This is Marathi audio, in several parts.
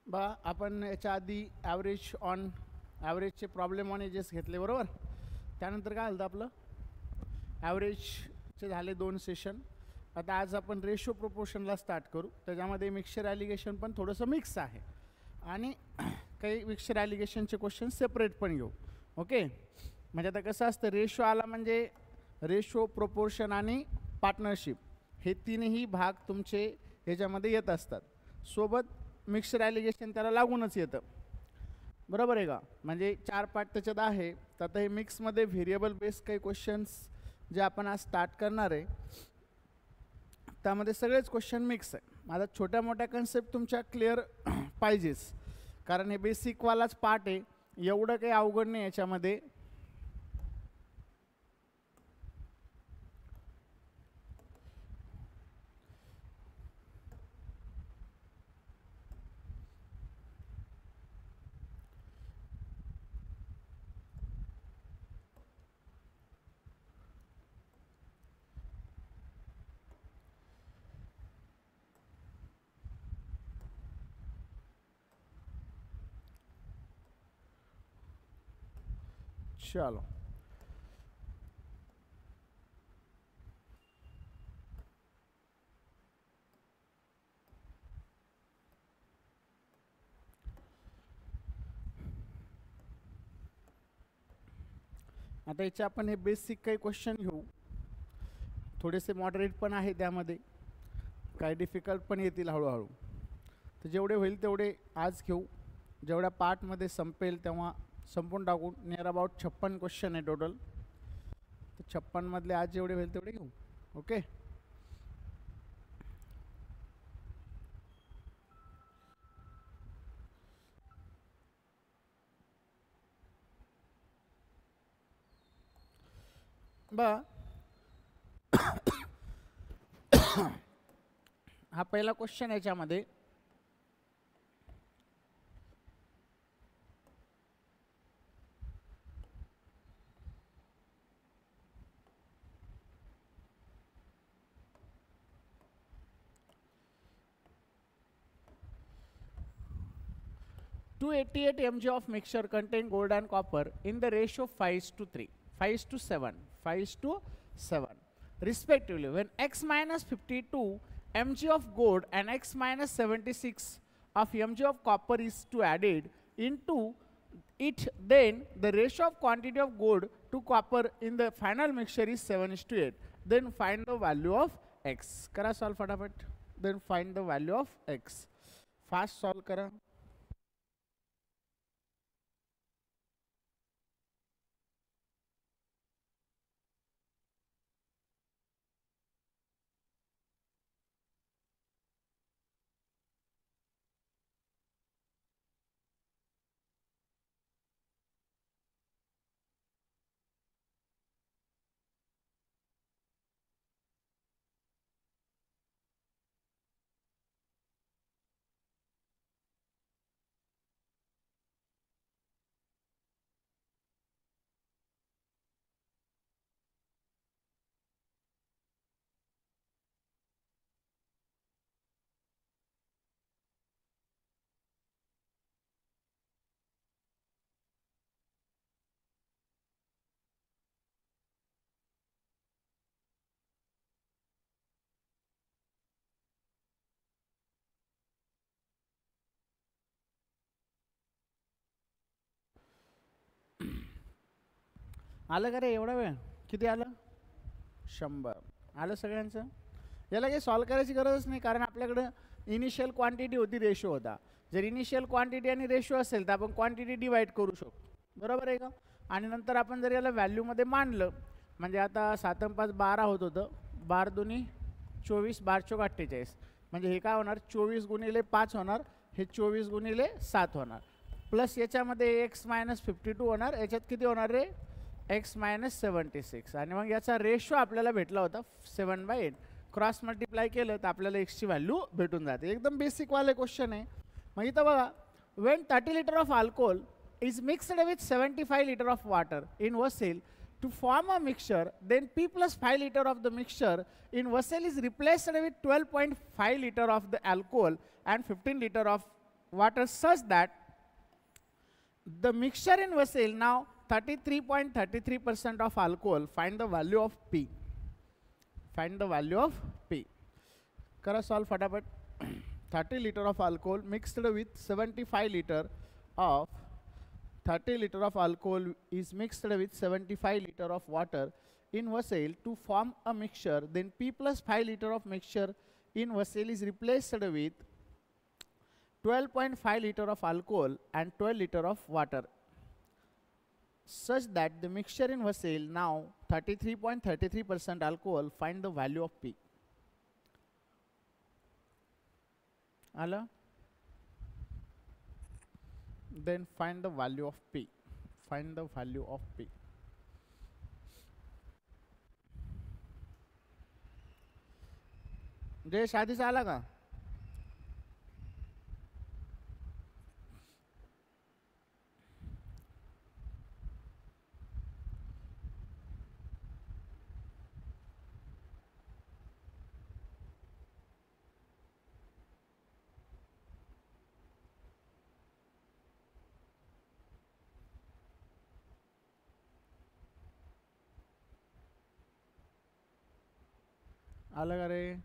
बा आपण याच्या आधी ॲव्हरेजचे प्रॉब्लेम ऑन एजेस घेतले बरोबर. त्यानंतर काय झालं आपलं ॲव्हरेजचे झाले 2 सेशन. आता आज आपण रेशो प्रोपोर्शनला स्टार्ट करू. त्याच्यामध्ये मिक्सचर ॲलिगेशन पण थोडंसं मिक्स आहे आणि काही मिक्सचर ॲलिगेशनचे क्वेश्चन सेपरेट पण घेऊ. ओके, म्हणजे आता कसं असतं रेशो आला म्हणजे रेशो प्रोपोर्शन आणि पार्टनरशिप हे तीनही भाग तुमचे ह्याच्यामध्ये येत असतात. सोबत मिक्सचर ॲलिगेशन त्याला लागूनच येतं बरोबर आहे का. म्हणजे 4 पार्ट त्याच्यात आहे. तर आता हे मिक्समध्ये व्हेरिएबल बेस काही क्वेश्चन्स जे आपण आज स्टार्ट करणार आहे त्यामध्ये सगळेच क्वेश्चन मिक्स आहे. माझा छोट्या मोठ्या कन्सेप्ट तुमच्या क्लिअर पाहिजेच कारण हे बेसिकवालाच पार्ट आहे. एवढं काही अवघड नाही याच्यामध्ये. चलो आता याचे आपण हे बेसिक काही क्वेश्चन घेऊ. थोडेसे मॉडरेट पण आहे त्यामध्ये, काही डिफिकल्ट पण येतील हळूहळू. तर जेवढे होईल तेवढे आज घेऊ. जेवढ्या पार्टमध्ये संपेल तेव्हा संपून टाकू. नियर अबाउट 56 क्वेश्चन आहे टोटल. तर 56 मधले आज जेवढे होईल तेवढे घेऊ. ओके, बा हा पहिला क्वेश्चन याच्यामध्ये (288 mg of mixture contain gold and copper in the ratio 5:3, 5:7, 5:7 respectively. When x minus 52 mg of gold and x minus 76 of mg of copper is to added into it, then the ratio of quantity of gold to copper in the final mixture is 7:8. Then find the value of x. करा solve फटाफट. Then find the value of x. Fast solve करा. आलं का रे एवढा वेळ? किती आलं? 100 आलं सगळ्यांचं. याला काही सॉल्व करायची गरजच नाही कारण आपल्याकडं इनिशियल क्वांटिटी होती, रेशो होता. जर इनिशियल क्वांटिटी आणि रेशो असेल तर आपण क्वांटिटी डिवाइड करू शकतो बरोबर आहे का. आणि नंतर आपण जर याला व्हॅल्यूमध्ये मांडलं म्हणजे आता 7 आणि 5 12 होत होतं. 12 दुनी 24, 12 चौक 48. म्हणजे हे काय होणार 24 गुणिले 5 होणार, हे 24 गुणिले 7 होणार. प्लस याच्यामध्ये x मायनस 52 होणार. याच्यात किती होणार रे x मायनस 76. आणि मग याचा रेशो आपल्याला भेटला होता 7/8. क्रॉस मल्टिप्लाय केलं तर आपल्याला एक्सची व्हॅल्यू भेटून जाते. एकदम बेसिकवाले क्वेश्चन आहे. मग इथं बघा when 30 litre of alcohol is mixed with 75 litre of water in vessel to form a mixture, then P plus 5 liter of the mixture in vessel is replaced with 12.5 liter of the alcohol and 15 liter of water such that the mixture in vessel now 33.33% of alcohol. Find the value of P. Find the value of P. Kara solve fatapat. 30 liter of alcohol mixed with 75 liter of 30 liter of alcohol is mixed with 75 liter of water in vessel to form a mixture. Then P plus 5 liter of mixture in vessel is replaced with 12.5 liter of alcohol and 12 liter of water, such that the mixture in vessel now 33.33% alcohol. Find the value of P. Ala? Then find the value of P. Find the value of P. Jayesh आधीच आला का? आला का रे?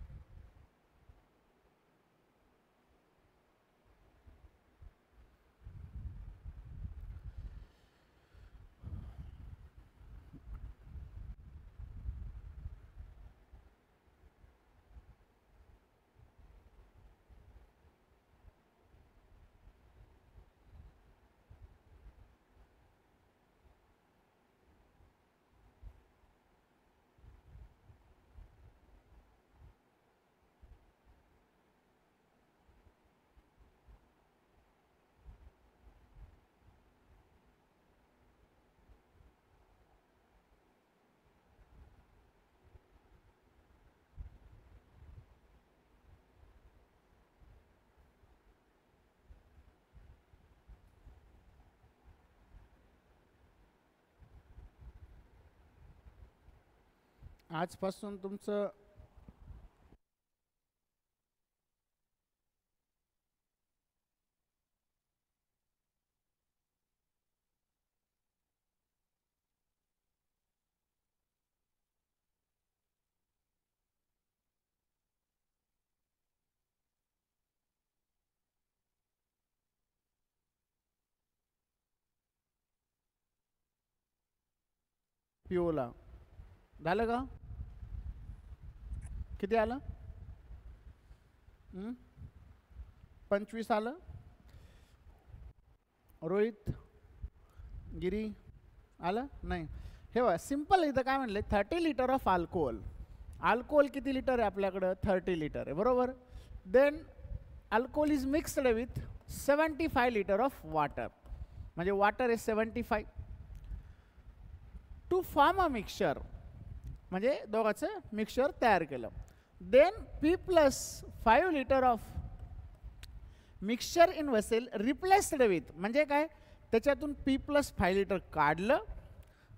आजपासून तुमचं पिओला झालं का? किती आलं? 25 आलं. रोहित गिरी आलं नाही. हे बघा सिंपल इथं काय म्हणले 30 लिटर ऑफ अल्कोहोल. अल्कोहोल किती लिटर आहे आपल्याकडं? 30 लिटर आहे बरोबर. Then alcohol is mixed with 75 litre of water, म्हणजे water is 75 to form a mixture, म्हणजे दोघांचं मिक्सचर तयार केलं. Then P plus 5 litre of mixture in vessel replaced with, म्हणजे काय त्याच्यातून P plus 5 लिटर काढलं,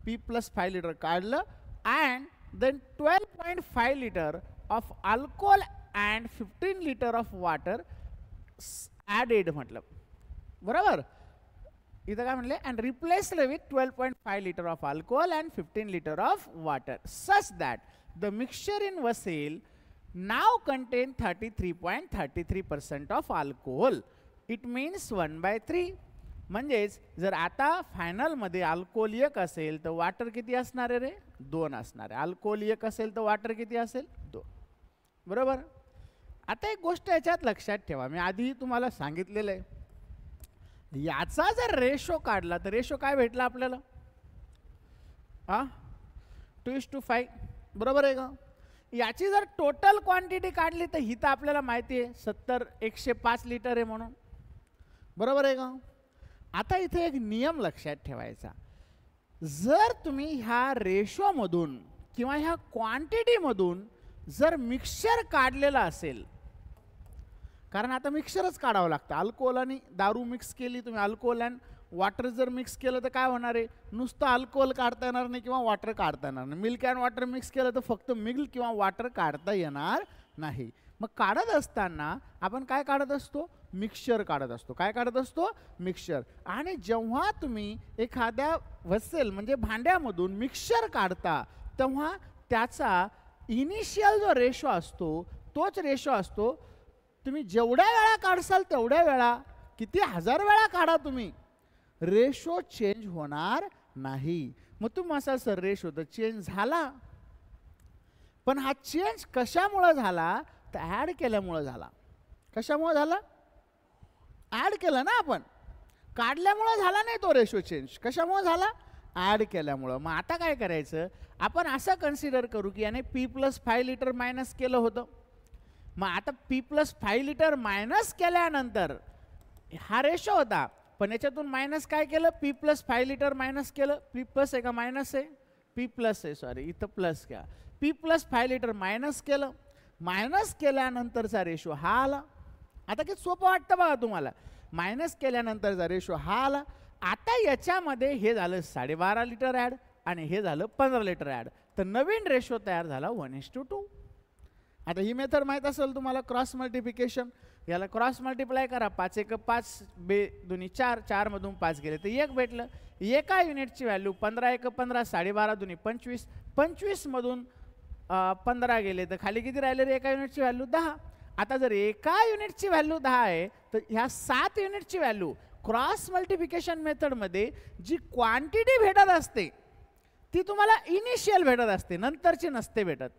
P plus 5 लिटर काढलं and then 12.5 litre of alcohol and 15 litre of water added म्हटलं बरोबर. इथं काय म्हणले and replaced with 12.5 litre of alcohol and 15 litre of water such that the mixture in vessel now contain 33.33% of alcohol. It means 1/3. म्हणजेच जर आता फायनलमध्ये अल्कोहोल 1 असेल तर वॉटर किती असणार आहे रे? 2 असणार आहे. अल्कोहोल 1 असेल तर वॉटर किती असेल? 2 बरोबर. आता एक गोष्ट याच्यात लक्षात ठेवा, मी आधी तुम्हाला सांगितलेलं आहे, याचा जर रेशो काढला तर रेशो काय भेटला आपल्याला? 2:5 बरोबर आहे का? याची जर टोटल क्वांटिटी काढली तर ही तर आपल्याला माहिती आहे 105 लिटर आहे म्हणून बरोबर आहे का? आता इथे एक नियम लक्षात ठेवायचा, जर तुम्ही ह्या रेशो मधून किंवा ह्या क्वांटिटी मधून जर मिक्सचर काढलेला असेल, कारण आता मिक्सचरच काढावं लागतं. अल्कोहोल आणि दारू मिक्स केली तुम्ही, अल्कोहोल अँड वॉटर जर मिक्स केलं तर काय होणार आहे? नुसतं अल्कोहोल काढता येणार नाही किंवा वॉटर काढता येणार नाही. मिल्क अँड वॉटर मिक्स केलं तर फक्त मिल्क किंवा वॉटर काढता येणार नाही. मग काढत असताना आपण काय काढत असतो? मिक्सचर काढत असतो. काय काढत असतो? मिक्सचर. आणि जेव्हा तुम्ही एखाद्या व्हेसल म्हणजे भांड्यामधून मिक्सचर काढता तेव्हा त्याचा इनिशियल जो रेशो असतो तोच रेशो असतो. तुम्ही जेवढ्या वेळा काढसाल तेवढ्या वेळा, किती हजार वेळा काढा तुम्ही, रेशो चेंज होणार नाही. मग तुम्ही असाल सर रेशो तर चेंज झाला, पण हा चेंज कशामुळे झाला? तर ॲड केल्यामुळे झाला. कशामुळे झाला? ॲड केलं ना आपण. काढल्यामुळे झाला नाही तो रेशो चेंज. कशामुळे झाला? ॲड केल्यामुळं. मग आता काय करायचं? आपण असं कन्सिडर करू की याने P+5 लिटर मायनस केलं होतं. मग आता P+5 लिटर मायनस केल्यानंतर हा रेशो होता, पण याच्यातून मायनस काय केलं? P+5 लिटर मायनस केलं. P प्लस आहे का मायनस आहे? P प्लस आहे, सॉरी इथं प्लस घ्या. P+5 लिटर मायनस केलं. मायनस केल्यानंतरचा रेशो हा आला. आता किती सोपं वाटतं बघा तुम्हाला. मायनस केल्यानंतरचा रेशो हा आला. आता याच्यामध्ये हे झालं 12.5 लिटर ॲड आणि हे झालं 15 लिटर ॲड. तर नवीन रेशो तयार झाला 1:2. आता ही मेथड माहीत असेल तुम्हाला, क्रॉस मल्टिप्लिकेशन. याला क्रॉस मल्टिप्लाय करा. 5 1 5, 2 2 4, 4 मधून 5 गेले तर 1 भेटलं. एका युनिटची व्हॅल्यू 15 1 15, 12.5 2 25, 25 मधून 15 गेले तर खाली किती राहिले रे? एका युनिटची व्हॅल्यू 10. आता जर एका युनिटची व्हॅल्यू 10 आहे तर ह्या 7 युनिटची व्हॅल्यू क्रॉस मल्टिप्लिकेशन मेथडमध्ये जी क्वांटिटी भेटत असते ती तुम्हाला इनिशियल भेटत असते, नंतरची नसते भेटत.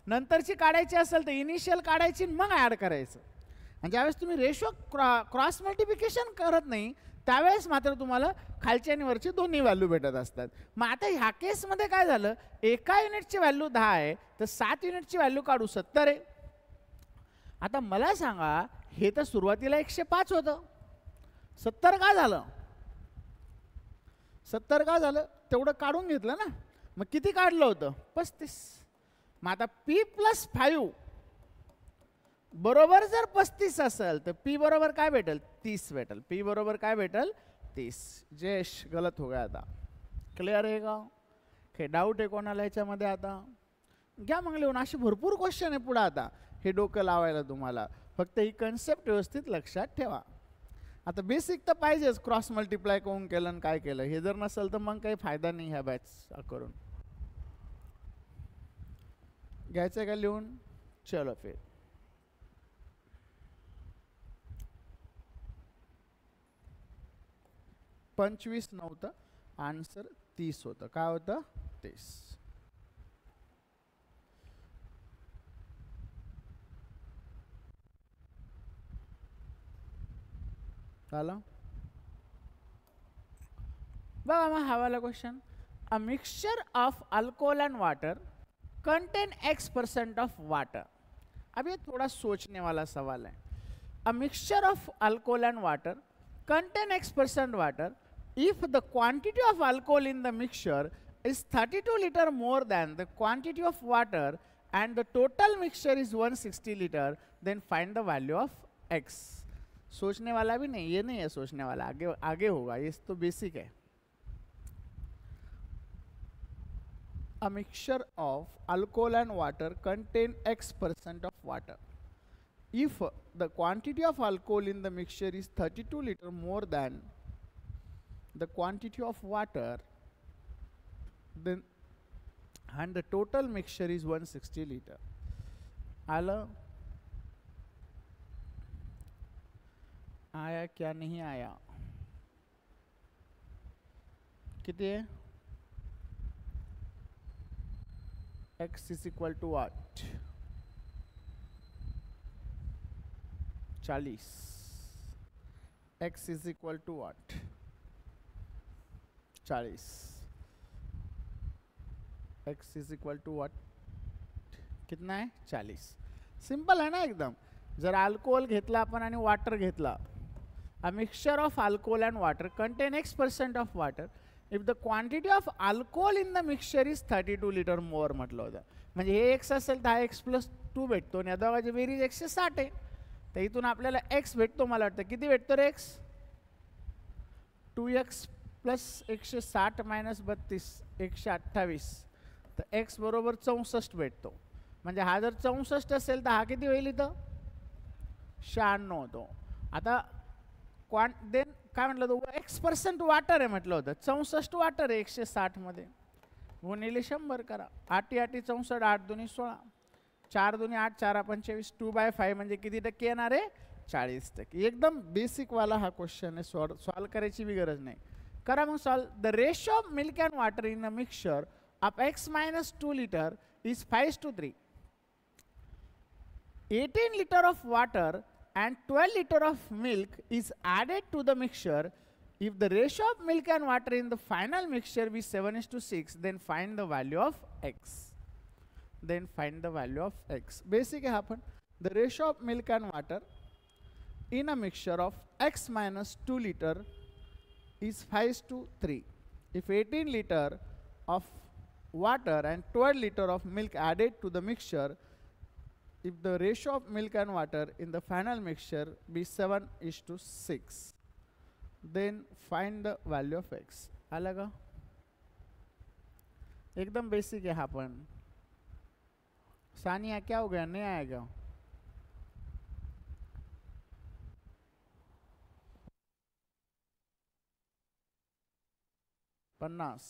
नंतरची काढायची असेल तर इनिशियल काढायची मग ॲड करायचं. आणि ज्यावेळेस तुम्ही रेशो क्रॉस मल्टिप्लिकेशन करत नाही त्यावेळेस मात्र तुम्हाला खालची आणि वरची दोन्ही व्हॅल्यू भेटत असतात. मग आता ह्या केसमध्ये काय झालं? एका युनिटची व्हॅल्यू 10 आहे तर 7 युनिटची व्हॅल्यू काढू 70 आहे. आता मला सांगा, हे तर सुरुवातीला 105 होतं, 70 का झालं? 70 का झालं? तेवढं काढून घेतलं ना. मग किती काढलं होतं? 35. मग आता P+5 बरोबर जर 35 असेल तर P बरोबर काय भेटेल? 30 भेटेल. P बरोबर काय भेटेल? 30. जयेश गलत हो गया आता. क्लिअर आहे का? हे डाऊट आहे कोणाला ह्याच्यामध्ये? आता घ्या मग लिहून. अशी भरपूर क्वेश्चन आहे पुढे आता हे डोकं लावायला तुम्हाला. फक्त ही कन्सेप्ट व्यवस्थित लक्षात ठेवा. आता बेसिक तर पाहिजेच, क्रॉस मल्टिप्लाय कोण केलं आणि काय केलं. हे जर नसेल तर मग काही फायदा नाही ह्या बॅच करून. घ्यायचं का लिहून? चलो फिर. पंचवीस नव्हतं, आन्सर 30 होतं. काय होतं? 30. झालं बघा. मग हवाला question. A mixture of alcohol end water content X% of water. अब ये थोड़ा सोचने वाला सवाल है. A mixture of alcohol end water contain X% water if the quantity of alcohol in the mixture is 32 liter more than the quantity of water and the total mixture is 160 liter, then find the value of X. सोचने वाला भी नहीं, ये नहीं है सोचने वाला, आगे आगे होगा, ये तो बेसिक है. A mixture of alcohol and water contain X% of water. If the quantity of alcohol in the mixture is 32 liter more than the quantity of water, then and the total mixture is 160 liter. आला? आया क्या नहीं आया? कितने है? X is equal to what? 40. X is equal to what? 40. X is equal to what? कितना है? 40. सिंपल है ना एकदम. जर अल्कोहोल घेतला आपण आणि वाटर घेतला, a mixture of alcohol and water contain X% of water if the quantity of alcohol in the mixture is 32 liter more म्हटलं होतं. म्हणजे हे x असेल तर हा x+2 भेटतो आणि या दोघांची बेरीज 160 आहे. तर इथून आपल्याला x भेटतो. मला वाटतं किती भेटतो रे x? 2x + 160 - 32 128. तर x बरोबर 64 भेटतो. म्हणजे हा जर 64 असेल तर हा किती होईल? इथं 96 होतो. आता देन काय म्हटलं होतं, X% वॉटर आहे म्हटलं होतं. 64 वॉटर आहे 160 मध्ये, गुणिले 100 करा. 8 8 64, 8 2 16, 4 2 8, 4 25, 2/5 म्हणजे किती टक्के येणार आहे? 40%. एकदम बेसिक वाला हा क्वेश्चन आहे, सॉल्व करायची बी गरज नाही. करा मग solve. The ratio of milk and water in a mixture of X - 2 liter is 5:3. 18 liter of water and 12 liter of milk is added to the mixture. If the ratio of milk and water in the final mixture be 7:6, then find the value of X. Then find the value of X. Basic happen. The ratio of milk and water in a mixture of X - 2 liter is 5:3. If 18 liter of water and 12 liter of milk added to the mixture, if the ratio of milk and water in the final mixture be 7:6, then find the value of X. आला का? एकदम बेसिक है हापन. सानिया क्या हो गया, नहीं आएगा? पन्नास.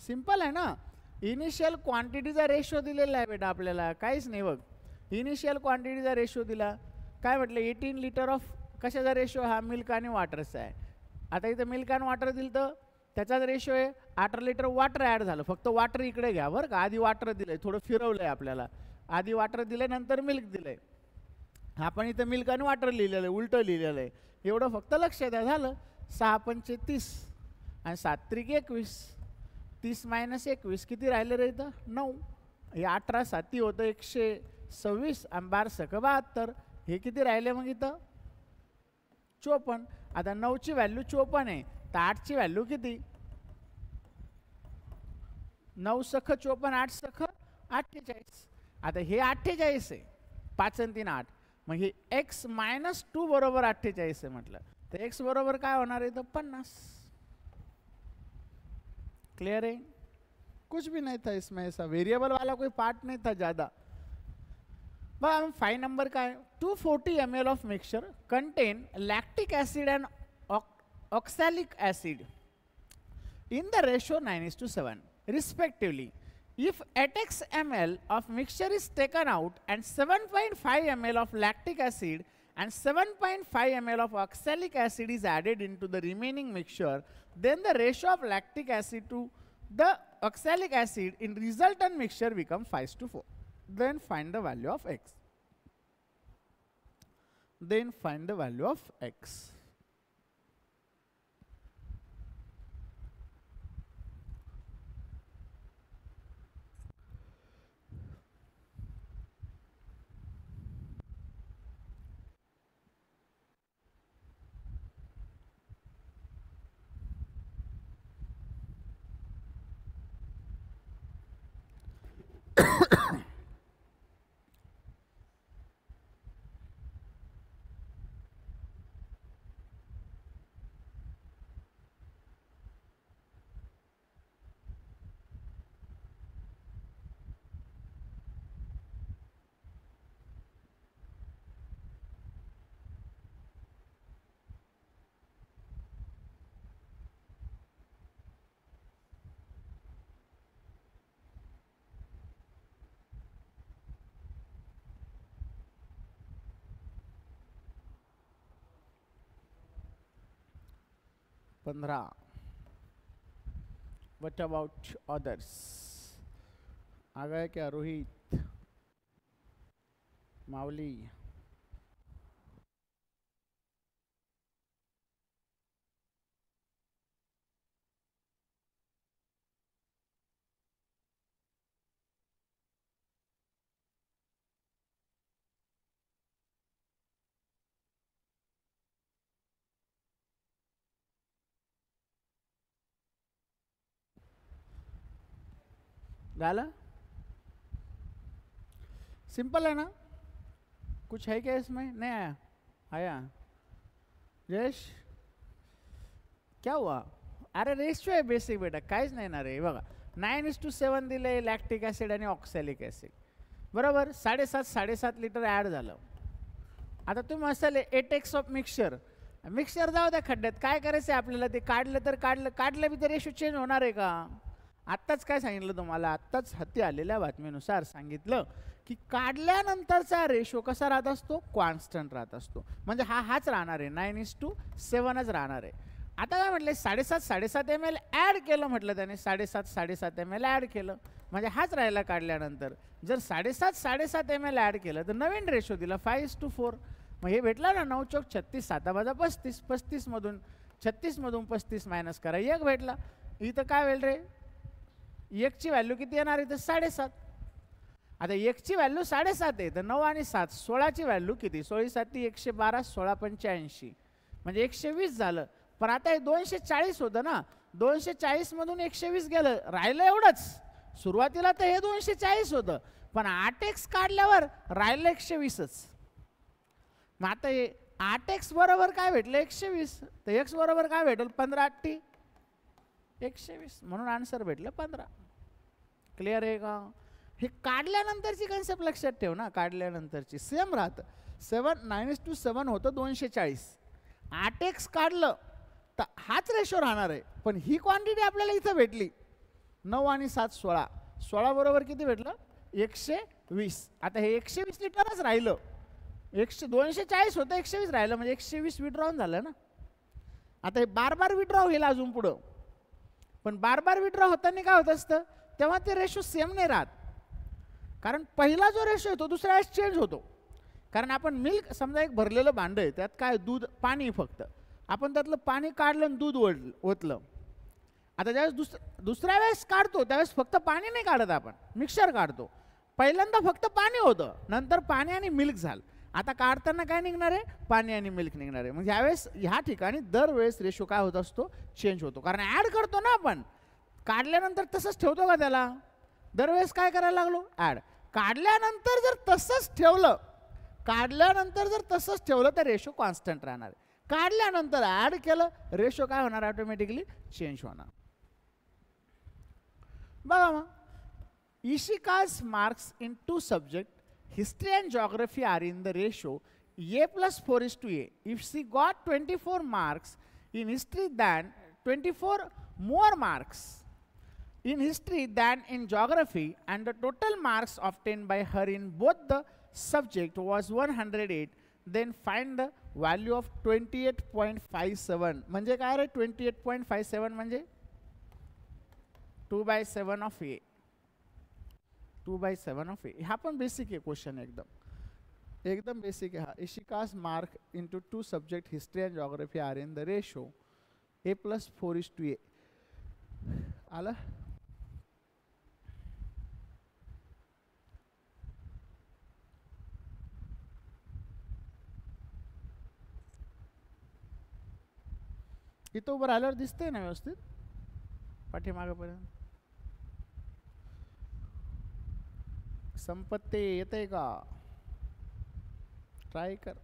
सिंपल आहे ना. इनिशियल क्वांटिटीचा रेशो दिलेला आहे बेटा आपल्याला, काहीच नाही बघ. इनिशियल क्वांटिटीचा रेशो दिला, काय म्हटलं 18 लिटर ऑफ कशाचा रेशो, हा मिल्क आणि वॉटरचा आहे. आता इथं मिल्क आणि वॉटर दिलं तर त्याचाच रेशो आहे. 18 लिटर वॉटर ॲड झालं, फक्त वॉटर इकडे घ्या बरं का. आधी वॉटर दिलंय, थोडं फिरवलंय आपल्याला. आधी वॉटर दिलंय, नंतर मिल्क दिलंय. आपण इथं मिल्क आणि वॉटर लिहिलेलं आहे, उलटं लिहिलेलं आहे. एवढं फक्त लक्ष द्या. झालं. 6 पंचे 30 आणि 7 त्रिक 21. 30 - 21 किती राहिले रे इथं? 9. हे 18 7 होतं 126 आणि 12 सक 72. हे किती राहिले मग इथं? 54. आता 9ची व्हॅल्यू 54 आहे, तर 8ची व्हॅल्यू किती? 9 सख 54, 8 सख 48. आता हे 48 आहे, 5 आणि 3 8. मग हे X - 2 बरोबर 48 आहे म्हटलं, तर X बरोबर काय होणार आहे? तर 50. क्लियर है? कुछ भी नहीं था इसमें, ऐसा वेरिएबल वाला कोई पार्ट नहीं था ज़्यादा. बस 5 नंबर का है. 240 ml of mixture content lactic acid end oxalic acid in the ratio 9:7 respectively. If at X ml of mixture is taken out and 7.5 ml of lactic acid and 7.5 ml of oxalic acid is added into the remaining mixture, then the ratio of lactic acid to the oxalic acid in resultant mixture becomes 5:4. Then find the value of X. Then find the value of X. What about others? आ गए क्या रोहित, मावली? डाला? सिंपल है ना? कुछ है क्या इसमें? नहीं आया? आया? यश क्या हुआ? अरे रेशियो आहे बेसिक बेटा, काहीच नाही ना रे. बघा 9:7 दिले लॅक्टिक ॲसिड आणि ऑक्सॅलिक ॲसिड, बरोबर. 7.5 लिटर ॲड झालं. आता तुम्ही असाल 8x ऑफ मिक्सचर, मिक्सचर जाऊ द्या खड्ड्यात, काय करायचं आहे आपल्याला, ते काढलं तर काढलं बी तर रेशो चेंज होणार आहे का? आत्ताच काय सांगितलं तुम्हाला, आत्ताच हाती आलेल्या बातमीनुसार सांगितलं की काढल्यानंतरचा रेशो कसा राहत असतो, कॉन्स्टंट राहत असतो. म्हणजे हाच राहणार आहे, 9:7च राहणार आहे. आता काय म्हटलं, 7.5 ml ॲड केलं, म्हटलं त्याने 7.5 ml ॲड केलं, म्हणजे हाच राहिला काढल्यानंतर. जर 7.5 ml ॲड केलं तर नवीन रेशो दिला 5:4. मग हे भेटला ना, 9 चौक 36, 7 35, 36 मधून 35 मायनस करा, 1 भेटला. इथं काय होईल रे, 1 ची व्हॅल्यू किती येणार, इथं 7.5. आता 1 ची व्हॅल्यू 7.5 आहे, तर 9 आणि 7 16ची व्हॅल्यू किती, 16 112, 16 85, म्हणजे 120 झालं. पण आता हे 240 होतं ना, 240 मधून 120 गेलं, राहिलं एवढंच. सुरुवातीला तर हे 240 होतं, पण 8x काढल्यावर राहिलं 120च. मग आता हे 8x बरोबर काय भेटलं, 120, तर x बरोबर काय भेटेल, 15 120, म्हणून आन्सर भेटलं 15. क्लिअर आहे का? हे काढल्यानंतरची कन्सेप्ट लक्षात ठेव ना, काढल्यानंतरची सेम राहतं. 9:7 होतं 240, 8x काढलं तर हाच रेशो राहणार आहे, पण ही क्वांटिटी आपल्याला इथं भेटली 9 आणि 7 16, 16 बरोबर किती भेटलं, 120. आता हे 120 लिटरच राहिलं, 240 होतं, 120 राहिलं, म्हणजे 120 विड्रॉन झालं ना. आता हे बार विड्रॉ होईल अजून पुढं, पण बार विड्रॉ होताना काय होत असतं, तेव्हा ते रेशो सेम नाही राहत. कारण पहिला जो रेशो आहे तो दुसऱ्या वेळेस चेंज होतो. कारण आपण मिल्क, समजा एक भरलेलं भांडं आहे, त्यात काय दूध पाणी, फक्त आपण त्यातलं पाणी काढलं आणि दूध ओतलं. आता ज्यावेळेस दुसऱ्या वेळेस काढतो त्यावेळेस फक्त पाणी नाही काढत, आपण मिक्सचर काढतो. पहिल्यांदा फक्त पाणी होतं, नंतर पाणी आणि मिल्क झालं. आता काढताना काय निघणार आहे, पाणी आणि मिल्क निघणार आहे. म्हणजे यावेळेस ह्या ठिकाणी दरवेळेस रेशो काय होत असतो, चेंज होतो. कारण ॲड करतो ना आपण, काढल्यानंतर तसंच ठेवतो का त्याला, दरवेळेस काय करायला लागलो, ॲड. काढल्यानंतर जर तसंच ठेवलं तर रेशो कॉन्स्टंट राहणार आहे. काढल्यानंतर ॲड केलं, रेशो काय होणार, ऑटोमॅटिकली चेंज होणार. बघा मग, Ishika's marks in 2 subjects, history and geography, are in the ratio A+4:A. If she got 24 marks in history than 24 more marks in history than in geography, and the total marks obtained by her in both the subject was 108, then find the value of 28.57. म्हणजे काय रे, 28.57 म्हणजे 2/7 of A. 2/7 of A. हा पण बेसिक आहे क्वेश्चन, एकदम बेसिक आहे हा. Ishika's mark into 2 subject, history and geography, are in the ratio A+4:A. आलं? इथं उभं राहिल्यावर दिसतंय ना व्यवस्थित, पाठीमागपर्यंत संपत्ती येतंय का, ट्राय कर.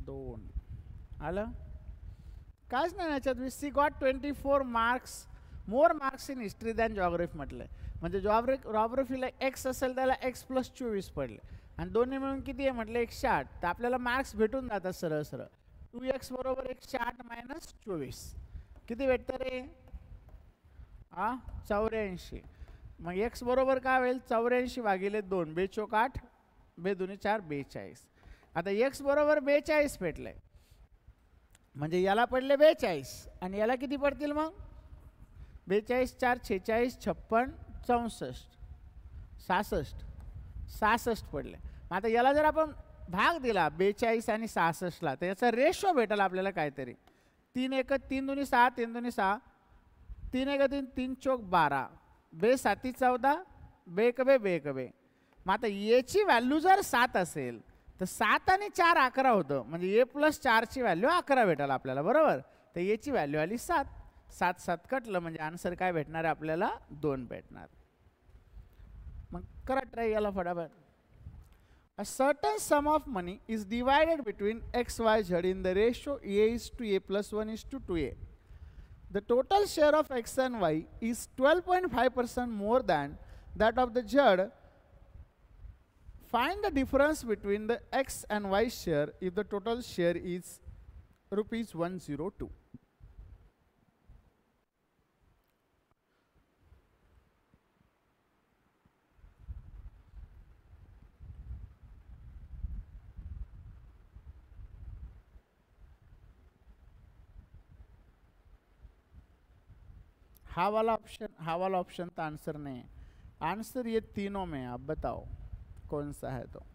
दोन आलं, कायच नाही याच्यात. She got 24 marks more marks in history than geography म्हटलंय. म्हणजे जॉग्रफीला x असेल त्याला x+24 पडले, आणि दोन्ही मिळून किती आहे म्हटलं 108. तर आपल्याला मार्क्स भेटून जातात सरळ सरळ. 2x बरोबर 108 - 24 किती भेटतं रे, 84. मग x बरोबर काय होईल, 84/2, 2 चौक 8, 2 दूनी 4, 42. आता x बरोबर 42 भेटलंय, म्हणजे याला पडले 42 आणि याला किती पडतील मग, 42 4 46 56 64 66 पडले. आता याला जर आपण भाग दिला 42 आणि 66ला, तर याचा रेशो भेटेल आपल्याला काहीतरी 3 1 3 दूनी 6, 3 दूनी 6, 3 1 3, 3 चौक 12, 2 7 14, 2 1 2 2 1 2. मग आता याची व्हॅल्यू जर 7 असेल तर 7 आणि 4 11 होतं, म्हणजे A+4 ची व्हॅल्यू 11 भेटेल आपल्याला, बरोबर. तर याची व्हॅल्यू आली 7, 7 7 कटलं, म्हणजे आन्सर काय भेटणार आहे आपल्याला, 2 भेटणार. मग करा ट्राय याला फटाफट. A certain sum of money is divided between x, y, z in the ratio a is to a plus 1 is to 2a. The total share of x and y is 12.5% more than that of the z. Find the difference between the x and y share if the total share is rupees 102. हाँ वाला ऑप्शन तो आंसर नहीं है. आंसर ये तीनों में है. आप बताओ कौन सा है. तो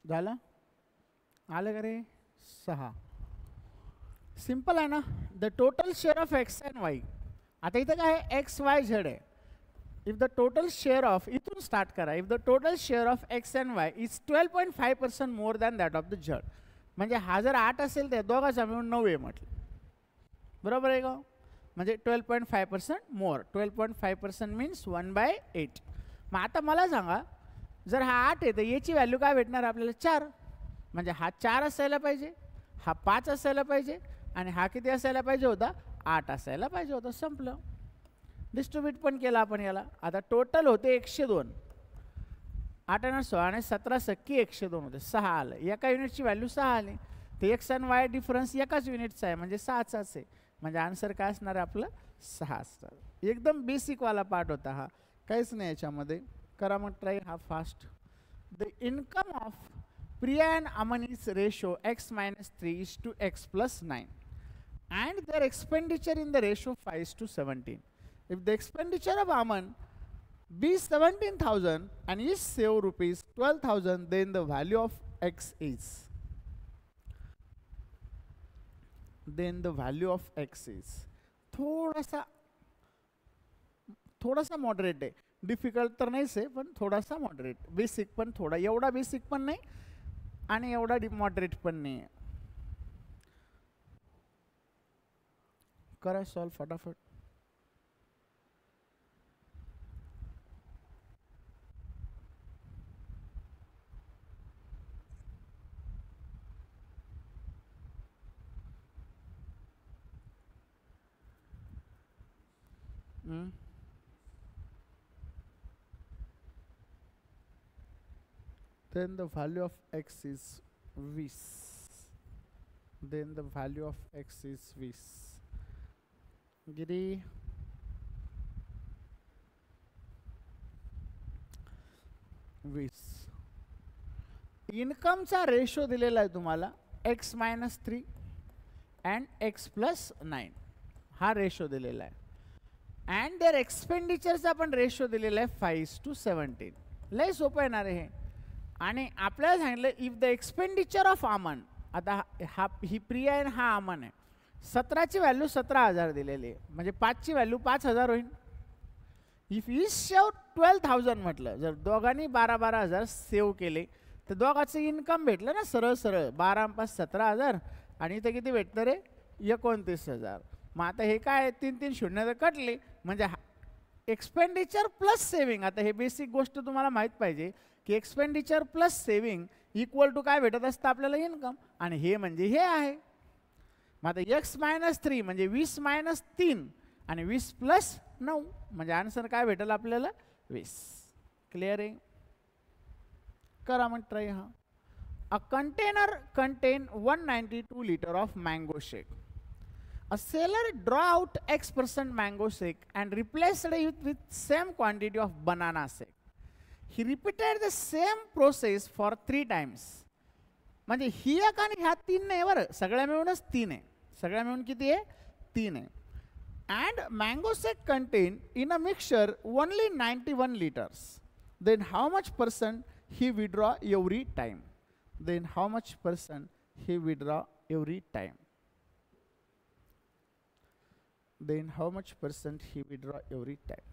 झालं. आलं का रे. 6. सिंपल आहे ना. The total share of x and Y. आता इथं काय आहे, एक्स वाय झेड आहे. If the total share of, इथून स्टार्ट करा. If the total share of x and Y is 12.5% more than that of the Z. म्हणजे हा जर 8 असेल तर दोघांचा मिळून 9 आहे म्हटलं. बरोबर आहे का. म्हणजे 12.5% मोर. 12.5% मीन्स 1/8. मग आता मला सांगा, जर हा 8 आहे तर याची व्हॅल्यू काय भेटणार आपल्याला 4. म्हणजे हा 4 असायला पाहिजे, हा 5 असायला पाहिजे आणि हा किती असायला पाहिजे होता, 8 असायला पाहिजे होता. संपलं. डिस्ट्रीब्यूट पण केलं आपण याला. आता टोटल होते 102. 8 आणि 16 आणि 17 सक्की 102 होते. 6 आलं. एका युनिटची व्हॅल्यू 6 आली. तर एक्स आणि वाय डिफरन्स एकाच युनिटचा आहे म्हणजे 6चाच आहे. म्हणजे आन्सर काय असणार आहे आपलं 6 असणार. एकदम बेसिकवाला पार्ट होता हा. काहीच नाही याच्यामध्ये. करा मग ट्राय हा fast. The income of Priya and Aman is ratio x minus 3 is to x plus 9 and their expenditure in the ratio 5 is to 17. If the expenditure of Aman be 17,000 and is save rupees 12,000, then the value of x is. Then the value of x is. थोडासा मॉडरेट आहे. डिफिकल्ट तर नाहीच आहे पण थोडासा मॉडरेट. बेसिक पण थोडा. एवढा बेसिक पण नाही आणि एवढा मॉडरेट पण नाही आहे. करा सॉल्व फटाफट. Then the value of x is 20. Then the value of x is 20. Giri. 20. इन्कमचा ratio दिलेला आहे तुम्हाला x minus 3 and x plus 9. हा रेशो दिलेला आहे. अँड देअर एक्सपेंडिचरचा पण रेशो दिलेला आहे 5 to 17. लय सोपं येणार आहे हे. आणि आपल्याला सांगितलं if the expenditure of Aman. आता ही प्रिया आहे हा अमन आहे. 17ची व्हॅल्यू 17,000 दिलेली आहे म्हणजे 5ची व्हॅल्यू 5,000 होईल. इफ इज सेव 12,000 म्हटलं, जर दोघांनी 12,000 सेव्ह केले तर दोघांचं इन्कम भेटलं ना सरळ सरळ. 12 + 5 17,000 आणि इथं किती भेटतं रे 29,000. मग आता हे काय 3 शून्य तर कटले म्हणजे एक्सपेंडिचर प्लस सेविंग. आता हे बेसिक गोष्ट तुम्हाला माहीत पाहिजे की expenditure plus saving equal to काय भेटत असतं आपल्याला इन्कम. आणि हे म्हणजे हे आहे. मग आता x - 3 म्हणजे 20 - 3 आणि 20 + 9 म्हणजे आन्सर काय भेटेल आपल्याला 20. क्लिअर आहे. करा मग ट्राय हा. A container contain 192 liter of mango shake. A seller draw out X% mango shake and replaced it with same quantity of banana shake. He repeated the same process for 3 times. म्हणजे ही एक आणि ह्या 3 नाही बरं, सगळ्या मिळूनच 3 आहे. सगळ्या मिळून किती आहे? 3 आहे. And mango shake contain in a mixture only 91 liters. Then how much % he withdraw every time? Then how much % he withdraw every time? Then how much % he withdraw every time?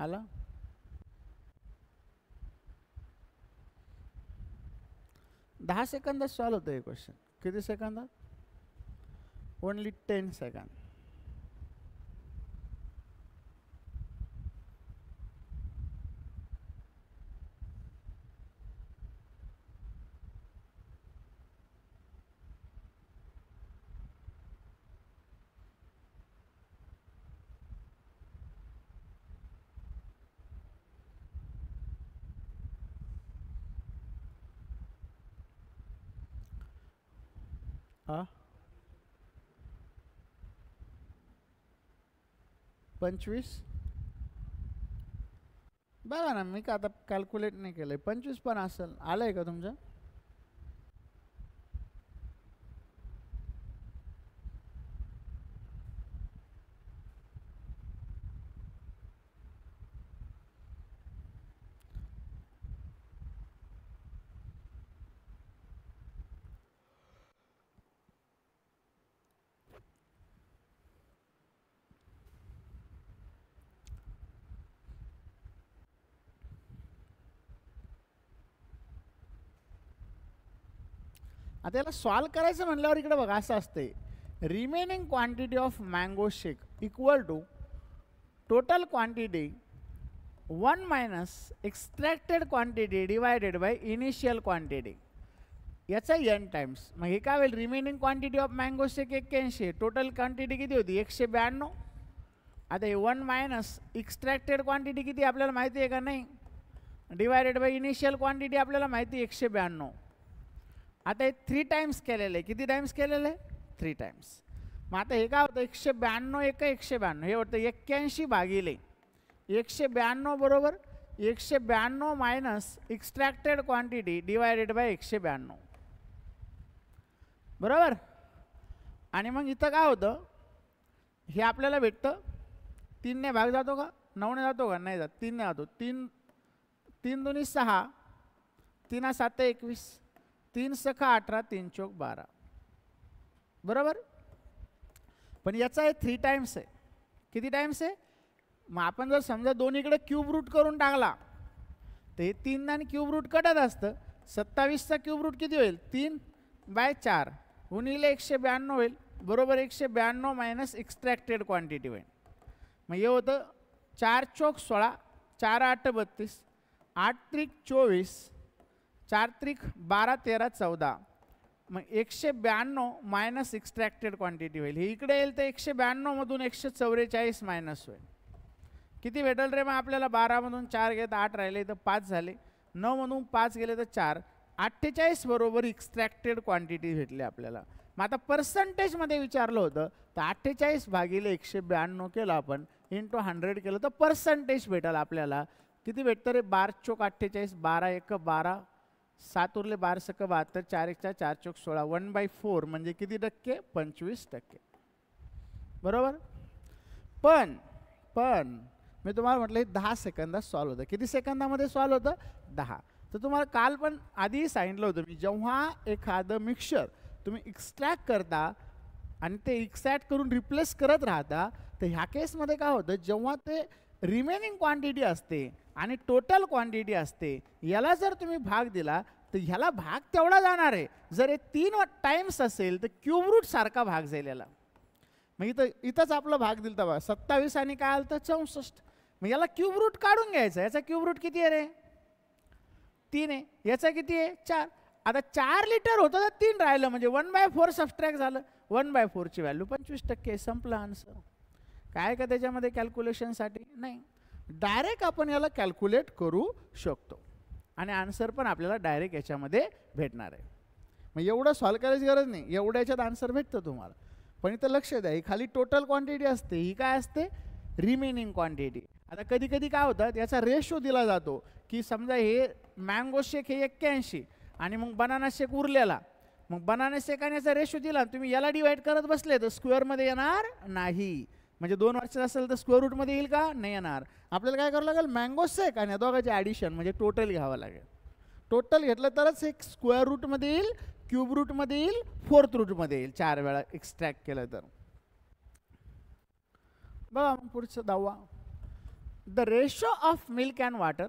आला? दहा सेकंदात सॉल्व होतं हे क्वेश्चन. किती सेकंदात? Only 10 second. हा 25 बघा ना, मी का आता कॅल्क्युलेट नाही केलंय. 25 पण असेल. आलंय का तुमचं? आता याला सॉल्व करायचं म्हणल्यावर इकडे बघा असं असते. Remaining quantity of mango shake equal to total quantity 1 minus extracted quantity divided by initial quantity याचा n टाइम्स. मग हे काय होईल? Remaining quantity of mango shake 81. Total quantity किती होती? 192. आता हे 1 मायनस एक्स्ट्रॅक्टेड क्वांटिटी किती आपल्याला माहिती आहे का? नाही. डिवायडेड बाय इनिशियल क्वांटिटी आपल्याला माहिती 192. आता हे 3 टाइम्स केलेलं आहे. किती टाइम्स केलेलं आहे? 3 टाइम्स. मग आता हे काय होतं? 192 एक 192 हे होतं 81 भागिले 192 बरोबर 192 minus extracted quantity divided bye 192 बरोबर. आणि मग इथं काय होतं? हे आपल्याला भेटतं 3 ने भाग जातो का? 9 ने जातो का? नाही जात. 3 ने जातो. 3 दुनी 6 3 7 21 3 सखा 18 3 चौक 12 बरोबर. पण याचा हे 3 टाइम्स आहे. किती टाइम्स आहे? मग आपण जर समजा दोन्हीकडे क्यूब रूट करून टाकला तर हे 3 आणि क्यूब रूट कटत असतं. 27चा क्यूब रूट किती होईल? 3/4 गुणिले 192 होईल बरोबर. 192 मायनस एक्स्ट्रॅक्टेड क्वांटिटी होईल. मग हे होतं 4 चौक 16 4 8 32 8 त्रिक 24 4 त्रिक 12 13 14. मग 192 मायनस एक्स्ट्रॅक्टेड क्वांटिटी होईल. हे इकडे येईल तर 192 मधून 144 मायनस होईल. किती भेटेल रे? मग आपल्याला 12 मधून 4 गेले तर 8 राहिले तर 5 झाले. 9 मधून 5 गेले तर 4 48 बरोबर एक्स्ट्रॅक्टेड क्वांटिटी भेटली आपल्याला. मग आता पर्सेंटेजमध्ये विचारलं होतं तर 48 भागिले 192 केलं आपण इंटू 100 केलं तर पर्सेंटेज भेटेल आपल्याला. किती भेटतं रे? 12 चौक 48 12 1 12 7 उरले 12 सक 72 4 1 4 चौक 16 1/4 म्हणजे किती टक्के? 25% बरोबर. पण मी तुम्हाला म्हटलं हे 10 सेकंदात सॉल्व होतं. किती सेकंदामध्ये सॉल्व होतं? 10. तर तुम्हाला काल पण आधी सांगितलं होतं मी, जेव्हा एखादं मिक्सचर तुम्ही एक्स्ट्रॅक्ट करता आणि ते एक्स्ट्रॅक्ट करून रिप्लेस करत राहता तर ह्या केसमध्ये काय होतं? जेव्हा ते रिमेनिंग क्वांटिटी असते आणि टोटल क्वांटिटी असते याला जर तुम्ही भाग दिला तर ह्याला भाग तेवढा जाणार आहे. जर हे 3 टाइम्स असेल तर क्यूब रूट सारखा भाग जाईल याला. मग इथंच आपला भाग दिलता बघा 27 आणि काय आलं तर 64. मग याला क्यूब रूट काढून घ्यायचा. याचा क्यूब रूट किती आहे रे? 3 आहे. याचा किती आहे? 4. आता 4 लिटर होतं तर 3 राहिलं म्हणजे 1/4 सबस्ट्रॅक्ट झालं. 1/4 ची व्हॅल्यू 25% संपला आन्सर. काय का त्याच्यामध्ये कॅल्क्युलेशनसाठी? नाही, डायरेक्ट आपण याला कॅल्क्युलेट करू शकतो आणि आन्सर पण आपल्याला डायरेक्ट याच्यामध्ये भेटणार आहे. मग एवढं सॉल्व करायची गरज नाही, एवढ्या याच्यात आन्सर भेटतं तुम्हाला. पण इथं लक्ष द्या, ही खाली टोटल क्वांटिटी असते, ही काय असते? Remaining quantity. आता कधी कधी काय होतं, याचा रेशो दिला जातो की समजा हे मँगो शेक हे 81 आणि मग बनाना शेक उरलेला, मग बनाना शेक आणि याचा रेशो दिला, तुम्ही याला डिवाइड करत बसले तर स्क्वेअरमध्ये येणार नाही. म्हणजे 2 वर्षाचं असेल तर स्क्वेअर रूटमध्ये येईल का? नाही येणार. आपल्याला काय करावं लागेल? मँगो शेक आणि दोघांचे ॲडिशन म्हणजे टोटल घ्यावं लागेल. टोटल घेतलं तरच एक स्क्वेअर रूटमध्ये येईल, क्यूब रूटमध्ये येईल, फोर्थ रूटमध्ये येईल, 4 वेळा एक्स्ट्रॅक्ट केलं तर. बघा पुढचं 10वा. The ratio of milk and water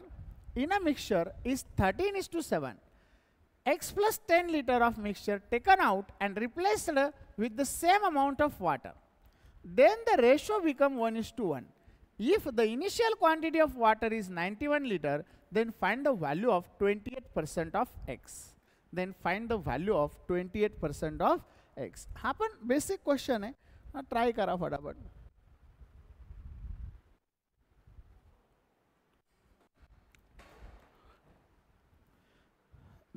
in a mixture is 13:7. X plus 10 liter of mixture taken out and replaced with the same amount of water. Then the ratio become 1:1. If the initial quantity of water is 91 liter, then find the value of 28% of X. Then find the value of 28% of X. हा पण बेसिक क्वेश्चन आहे, ट्राय करा फटाफट.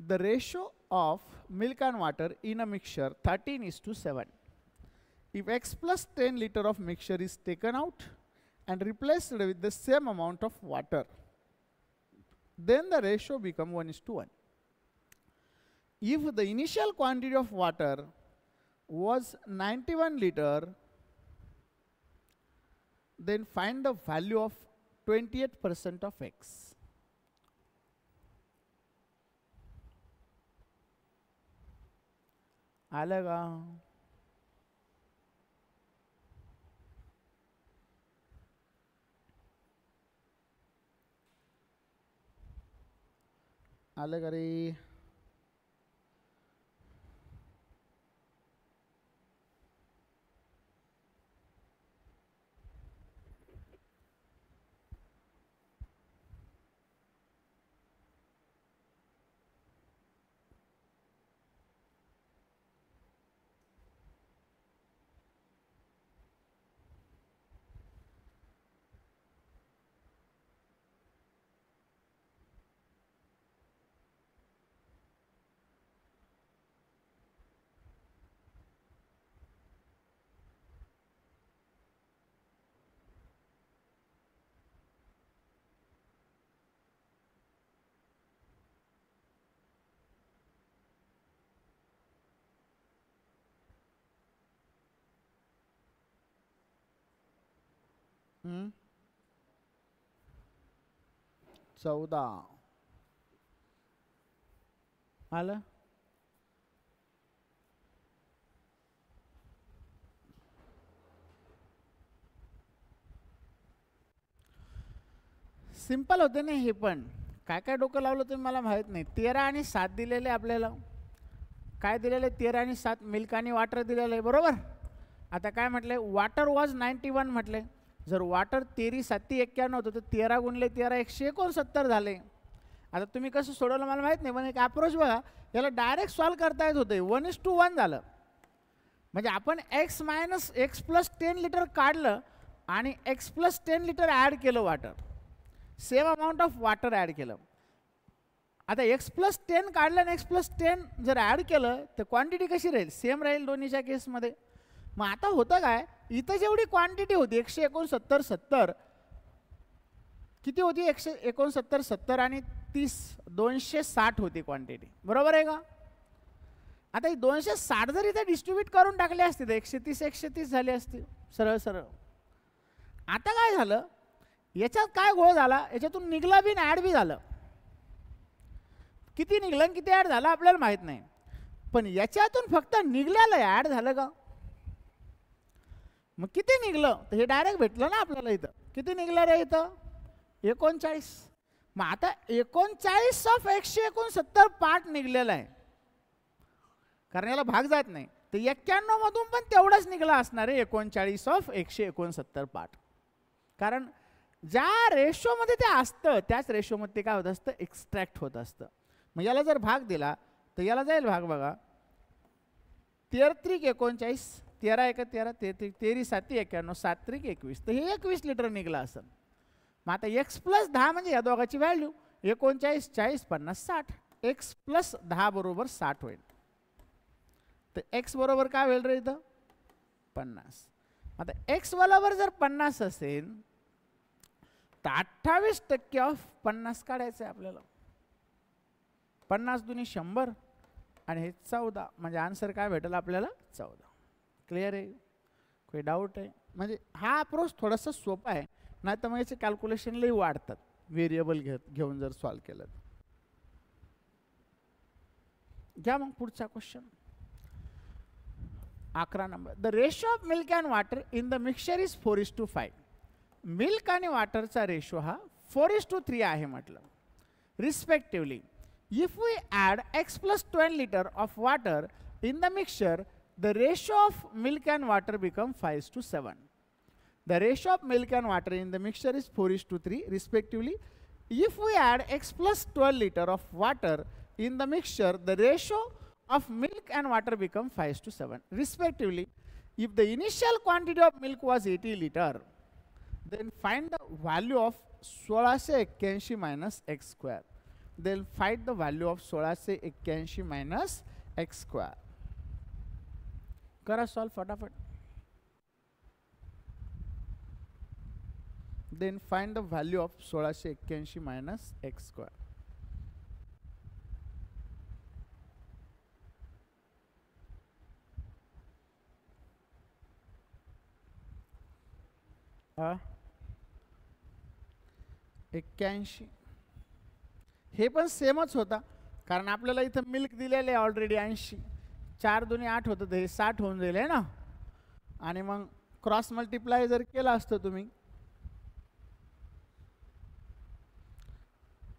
The ratio of milk and water in a mixture 13:7. If X plus 10 liter of mixture is taken out and replaced with the same amount of water, then the ratio become 1:1. If the initial quantity of water was 91 liter, then find the value of 28% of X. आलं का? आलं का रे? हम्म 14 आलं. सिंपल होते ना हे पण. काय काय डोकं लावलं तुम्ही मला माहित नाही. 13 आणि 7 दिलेले आपल्याला. काय दिलेले? 13 आणि 7 मिल्क आणि वॉटर दिलेलं आहे, बरोबर. आता काय म्हटलंय? वॉटर वॉज 91 म्हटले. जर वॉटर 13 7 91 होतं तर 13 गुणले 13 169 झाले. आता तुम्ही कसं सोडवलं मला माहित नाही, पण एक अप्रोच बघा, याला डायरेक्ट सॉल्व करता येत होते. 1:1 झालं. म्हणजे आपण x minus x plus 10 litre काढलं आणि एक्स प्लस 10 लिटर ॲड केलं water, same amount of water add केलं. आता एक्स प्लस 10 काढलं आणि एक्स प्लस 10 जर ॲड केलं तर क्वांटिटी कशी राहील? सेम राहील दोन्हीच्या केसमध्ये. मग आता होतं काय, इथं जेवढी क्वांटिटी होती 169 70 किती होती? 169 70 आणि 30 260 होती क्वांटिटी, बरोबर आहे का? आता ही 260 जर इथे डिस्ट्रीब्यूट करून टाकले असते तर 130 130 झाले असते सरळ सरळ. आता काय झालं, याच्यात काय गोळ झाला, याच्यातून निघला बी ॲड बी झालं. किती निघलं आणि किती ॲड झालं आपल्याला माहित नाही, पण याच्यातून फक्त निघल्याला ॲड झालं का? मग किती निघलं तर हे डायरेक्ट भेटलं ना आपल्याला. इथं किती निघलं रे? इथं 39. मग आता 39 ऑफ 169 पार्ट निघलेला आहे, कारण याला भाग जात नाही. तर 91 मधून पण तेवढंच निघला असणार आहे 39 ऑफ 169 पार्ट. कारण ज्या रेशोमध्ये ते असतं त्याच रेशोमध्ये ते काय होत असतं? एक्स्ट्रॅक्ट होत असतं. मग याला जर भाग दिला तर याला जाईल भाग बघा. 13 39 13 एका 13 तेरी 7 91 7 त्रिक 21 तर हे 21 लिटर निघलं असं. मग आता x प्लस 10 म्हणजे या दोघाची व्हॅल्यू 39 40 50 60 x प्लस 10 बरोबर 60 होईल. तर x बरोबर काय होईल रे इथं 50. आता x बरोबर जर 50 असेल तर 28% ऑफ 50 काढायचं आहे आपल्याला. 50 दुनी 100 आणि हे 14 म्हणजे आन्सर काय भेटेल आपल्याला 14. क्लिअर आहे? काही डाऊट आहे? म्हणजे हा अप्रोच थोडासा सोपा आहे, नाही तर मग याचे कॅल्क्युलेशन लई वाढतात व्हेरिएबल घेऊन जर सॉल्व केलं. घ्या मग पुढचा question 11 number. The ratio of milk and water in the mixture is 4:5. Milk आणि वॉटरचा रेशो हा 4:3 आहे म्हटलं respectively. If we add x plus 12 liter of water in the mixture, the ratio of milk and water become 5:7. The ratio of milk and water in the mixture is 4:3 respectively. If we add x plus 12 liter of water in the mixture, the ratio of milk and water become 5:7 respectively. If the initial quantity of milk was 80 liter, then find the value of 1681 minus x square. They'll find the value of 1681 minus x square. करा सॉल्व फटाफट. Then find the value of 1681 minus x square. हा 81 हे पण सेमच होता कारण आपल्याला इथं मिल्क दिलेले आहे ऑलरेडी 80. 4 दुनी 8 होतं तर हे 60 होऊन जाईल आहे ना. आणि मग क्रॉस मल्टिप्लाय जर केला असतं तुम्ही,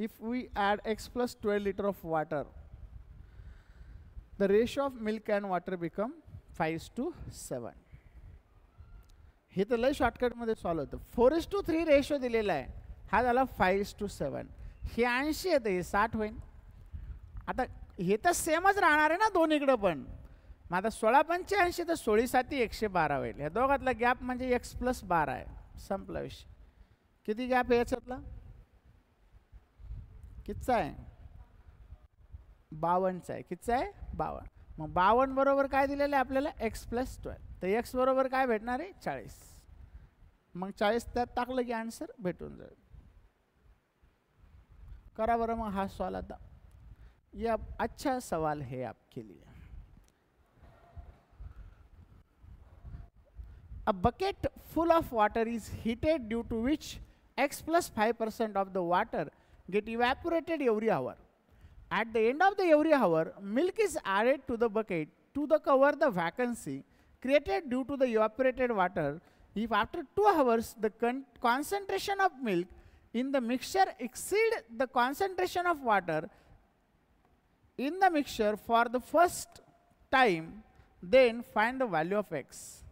if we add x plus 12 litre of water, the ratio of milk and water become 5:7. हे तर लय शॉर्टकटमध्ये सॉल्व होतं. 4:3 रेशो दिलेला आहे, हा झाला 5:7. हे 80 येतं, हे 60 होईल. आता हे तर सेमच राहणार आहे ना दोन्हीकडं पण. मग आता 16:85 तर 16:7 112 होईल. ह्या दोघातला गॅप म्हणजे x प्लस 12 आहे. संपला विषय. किती गॅप आहे याच्यातला? कितीचा आहे? 52चा आहे. कितीचा आहे? 52. मग 52 बरोबर काय दिलेलं आहे आपल्याला? x plus 12. तर x बरोबर काय भेटणार आहे? 40. मग 40 त्यात टाकलं की आन्सर भेटून जाईल. करा बरं मग हा सवाल आता. ये अच्छा सवाल है आपके लिए. A bucket full of water is heated, due to which x plus 5% of the water get evaporated every hour. At the end of the every hour, milk is added to the bucket to cover the vacancy created due to the evaporated water. If after 2 hours the concentration of milk in the mixture exceed the concentration of water in the mixture for the first time, then find the value of x,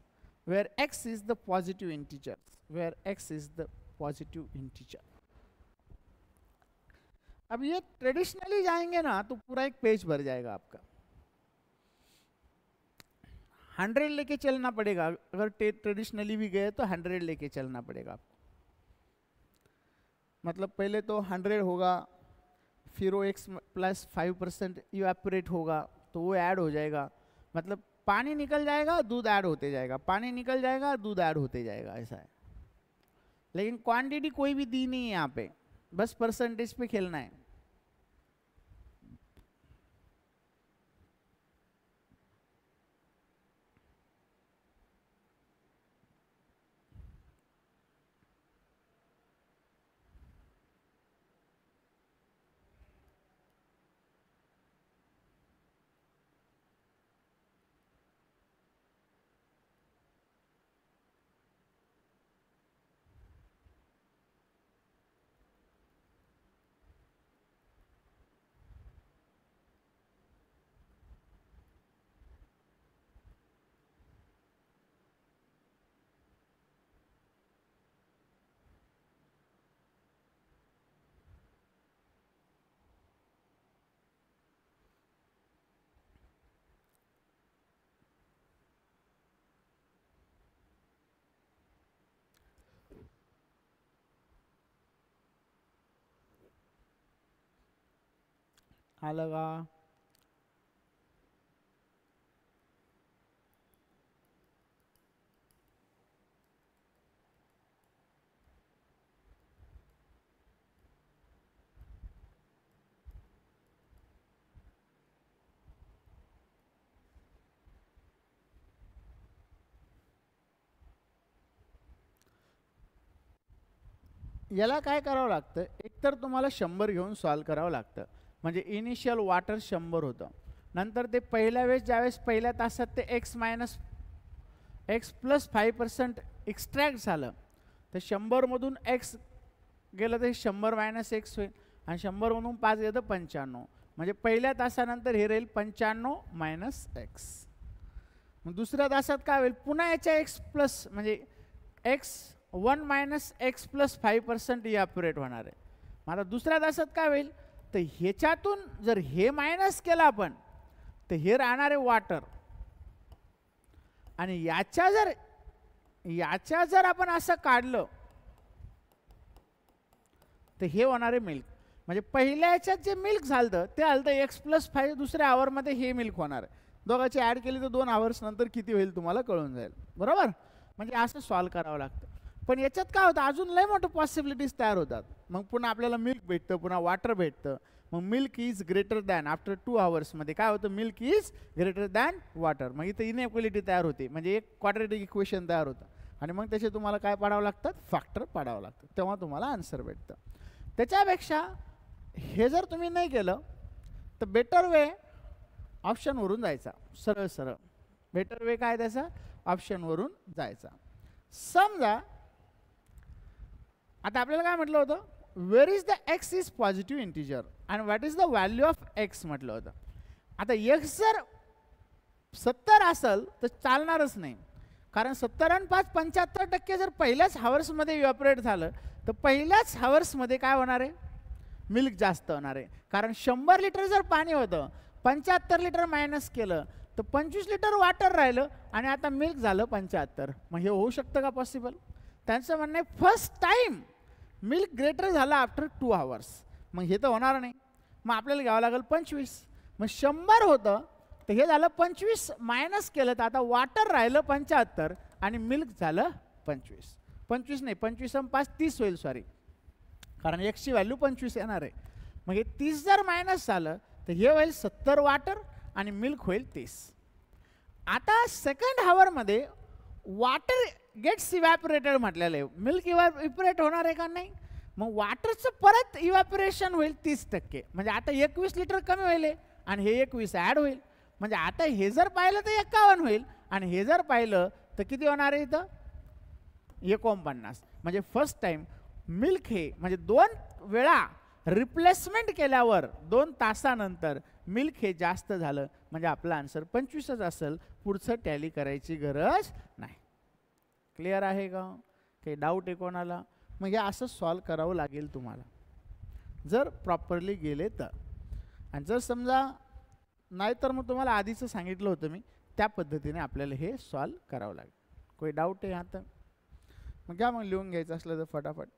where x is the positive integer. Where x is the positive integer. अब ये ट्रेडिशनली जाएंगे ना तो पूरा एक पेज भर जाएगा आपका. 100 लेके चलना पड़ेगा. अगर ट्रेडिशनली भी गए तो 100 लेके चलना पड़ेगा आपको. मतलब पहले तो 100 होगा, फिर वो x प्लस 5% इवेपोरेट होगा तो वो ऐड हो जाएगा. मतलब पानी निकल जाएगा, दूध ऐड होते जाएगा, पानी निकल जाएगा, दूध ऐड होते जाएगा, ऐसा है. लेकिन क्वांटिटी कोई भी दी नहीं है यहाँ पे, बस परसेंटेज पे खेलना है. आलं का? याला काय करावं लागतं, एकतर तुम्हाला 100 घेऊन सॉल्व करावं लागतं. म्हणजे इनिशियल वॉटर 100 होतं, नंतर ते पहिल्या वेळेस ज्यावेळेस पहिल्या तासात ते एक्स प्लस 5% एक्स्ट्रॅक्ट झालं, तर 100मधून एक्स गेलं तर 100 मायनस एक्स होईल, आणि 100मधून 5 गेलं तर 95. म्हणजे पहिल्या तासानंतर हे राहील 95 मायनस एक्स. मग दुसऱ्या तासात काय होईल, पुन्हा याच्या एक्स प्लस म्हणजे x 1 minus x plus 5% evaporate होणार आहे. मग आता दुसऱ्या तासात काय होईल, तर ह्याच्यातून जर हे मायनस केलं आपण, तर हे राहणार आहे वॉटर, आणि याच्या जर आपण असं काढलं तर हे होणार आहे मिल्क. म्हणजे पहिल्या याच्यात जे मिल्क झालं ते आलं तर x+5, दुसऱ्या आवरमध्ये हे मिल्क होणार आहे. दोघांची ॲड केली तर 2 आवर्स नंतर किती होईल तुम्हाला कळून जाईल, बरोबर. म्हणजे असं सॉल्व करावं लागतं. पण याच्यात काय होतं, अजून लय मोठं पॉसिबिलिटीज तयार होतात. मग पुन्हा आपल्याला मिल्क भेटतं, पुन्हा वॉटर भेटतं. मग milk is greater than after 2 आवर्समध्ये काय होतं, milk is greater than water. मग इथं इनइक्वॅलिटी तयार होते, म्हणजे एक क्वाड्रॅटिक इक्वेशन तयार होतं, आणि मग त्याचे तुम्हाला काय पाडावं लागतात, फॅक्टर पाडावं लागतं, तेव्हा तुम्हाला आन्सर भेटतं. त्याच्यापेक्षा हे जर तुम्ही नाही केलं तर बेटर वे ऑप्शनवरून जायचा, सरळ सरळ बेटर वे काय त्याचा, ऑप्शनवरून जायचा. समजा आता आपल्याला काय म्हटलं होतं, where is the x is positive integer and what is the value of x म्हटलं होतं. आता एक्स जर 70 असेल तर चालणारच नाही, कारण 70 आणि 5 75% जर पहिल्याच हावर्समध्ये इव्हॅपोरेट झालं तर पहिल्याच हावर्समध्ये काय होणार आहे, मिल्क जास्त होणार आहे. कारण 100 लिटर जर पाणी होतं, 75 लिटर मायनस केलं तर 25 लिटर वॉटर राहिलं, आणि आता मिल्क झालं 75. मग हे होऊ शकतं का पॉसिबल? त्यांचं म्हणणं आहे फर्स्ट टाइम मिल्क ग्रेटर झालं आफ्टर 2 आवर्स. मग हे तर होणार नाही, मग आपल्याला घ्यावं लागेल 25. मग 100 होतं तर हे झालं 25 मायनस केलं तर आता वॉटर राहिलं 75 आणि मिल्क झालं 25. 25 नाही, 25 आणि 5 30 होईल, सॉरी, कारण एक्सची व्हॅल्यू 25 येणार आहे. मग हे 30 जर मायनस झालं तर हे होईल 70 वॉटर आणि मिल्क होईल 30. आता सेकंड हावरमध्ये वॉटर गेट्स इव्हॅपोरेटेड म्हटलेलं आहे, मिल्क इव्हॅपोरेट होणार आहे का नाही. मग वॉटरचं परत इव्हॅपोरेशन होईल 30%. म्हणजे आता 21 लिटर कमी होईल आणि हे 21 ॲड होईल. म्हणजे आता हे जर पाहिलं तर 51 होईल, आणि हे जर पाहिलं तर किती होणार आहे इथं, 49. म्हणजे फर्स्ट टाइम मिल्क हे म्हणजे 2 वेळा रिप्लेसमेंट केल्यावर 2 तासानंतर मिल्क हे जास्त झालं, म्हणजे आपला आन्सर 25च असेल, पुढचं टॅली करायची गरज नाही. क्लिअर आहे का? काही डाऊट आहे कोणाला? मग हे असं सॉल्व करावं लागेल तुम्हाला जर प्रॉपरली गेले तर. आणि जर समजा नाही तर मग तुम्हाला आधीचं सांगितलं होतं मी, त्या पद्धतीने आपल्याला हे सॉल्व करावं लागेल. कोई डाऊट आहे आता? मग घ्या, मग लिहून घ्यायचं असलं तर फटाफट.